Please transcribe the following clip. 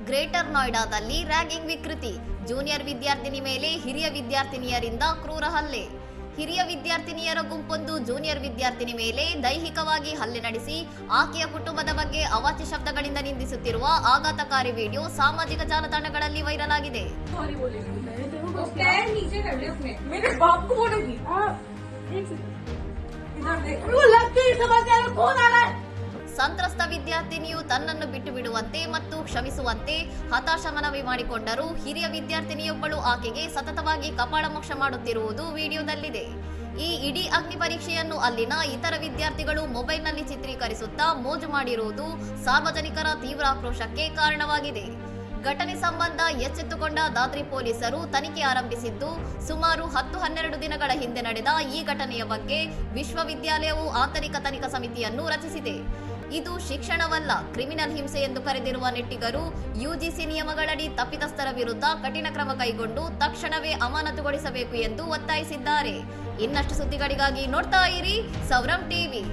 Greater ನೋಯ್ಡಾದಲ್ಲಿ ragging ವಿಕೃತಿ. Junior ವಿದ್ಯಾರ್ಥಿನಿ ಮೇಲೆ ಹಿರಿಯ ವಿದ್ಯಾರ್ಥಿನಿಯರಿಂದ ಕ್ರೂರ ಹಲ್ಲೆ. ಹಿರಿಯ ವಿದ್ಯಾರ್ಥಿನಿಯರ ಗುಂಪೊಂದು ಜೂನಿಯರ್ ವಿದ್ಯಾರ್ಥಿನಿ ಮೇಲೆ ದೈಹಿಕವಾಗಿ ಹಲ್ಲೆ ನಡೆಸಿ ಆಕೆಯ ಕುಟುಂಬದ ಬಗ್ಗೆ ಅವಾಚ್ಯ ಶಬ್ದಗಳಿಂದ ನಿಂದಿಸುತ್ತಿರುವ ಆಘಾತಕಾರಿ ವಿಡಿಯೋ ಸಾಮಾಜಿಕ ಜಾಲತಾಣಗಳಲ್ಲಿ ವೈರಲ್ ಆಗಿದೆ. ಸಂತ್ರಸ್ತ ವಿದ್ಯಾರ್ಥಿನಿಯು ತನ್ನನ್ನು ಬಿಟ್ಟು ಬಿಡುವಂತೆ ಮತ್ತು ಕ್ಷಮಿಸುವಂತೆ ಹತಾಶ ಮನವಿ ಮಾಡಿಕೊಂಡರೂ ಹಿರಿಯ ವಿದ್ಯಾರ್ಥಿನಿಯೊಬ್ಬಳು ಆಕೆಗೆ ಸತತವಾಗಿ ಕಪಾಳಮೋಕ್ಷ ಮಾಡುತ್ತಿರುವುದು ವಿಡಿಯೋದಲ್ಲಿದೆ. ಈ ಇಡೀ ಅಗ್ನಿ ಪರೀಕ್ಷೆಯನ್ನು ಅಲ್ಲಿನ ಇತರ ವಿದ್ಯಾರ್ಥಿಗಳು ಮೊಬೈಲ್ನಲ್ಲಿ ಚಿತ್ರೀಕರಿಸುತ್ತಾ ಮೋಜು ಮಾಡಿರುವುದು ಸಾರ್ವಜನಿಕರ ತೀವ್ರ ಆಕ್ರೋಶಕ್ಕೆ ಕಾರಣವಾಗಿದೆ. ಘಟನೆ ಸಂಬಂಧ ಎಚ್ಚೆತ್ತುಕೊಂಡ ದಾದ್ರಿ ಪೊಲೀಸರು ತನಿಖೆ ಆರಂಭಿಸಿದ್ದು, ಸುಮಾರು 10-12 ದಿನಗಳ ಹಿಂದೆ ನಡೆದ ಈ ಘಟನೆಯ ಬಗ್ಗೆ ವಿಶ್ವವಿದ್ಯಾಲಯವು ಆಂತರಿಕ ತನಿಖಾ ಸಮಿತಿಯನ್ನು ರಚಿಸಿದೆ. ಇದು ಶಿಕ್ಷಣವಲ್ಲ, ಕ್ರಿಮಿನಲ್ ಹಿಂಸೆ ಎಂದು ಕರೆದಿರುವ ನೆಟ್ಟಿಗರು ಯುಜಿಸಿ ನಿಯಮಗಳಡಿ ತಪ್ಪಿತಸ್ಥರ ವಿರುದ್ಧ ಕಠಿಣ ಕ್ರಮ ಕೈಗೊಂಡು ತಕ್ಷಣವೇ ಅಮಾನತುಗೊಳಿಸಬೇಕು ಎಂದು ಒತ್ತಾಯಿಸಿದ್ದಾರೆ. ಇನ್ನಷ್ಟು ಸುದ್ದಿಗಳಿಗಾಗಿ ನೋಡ್ತಾ ಇರಿ ಸೌರಂ ಟಿವಿ.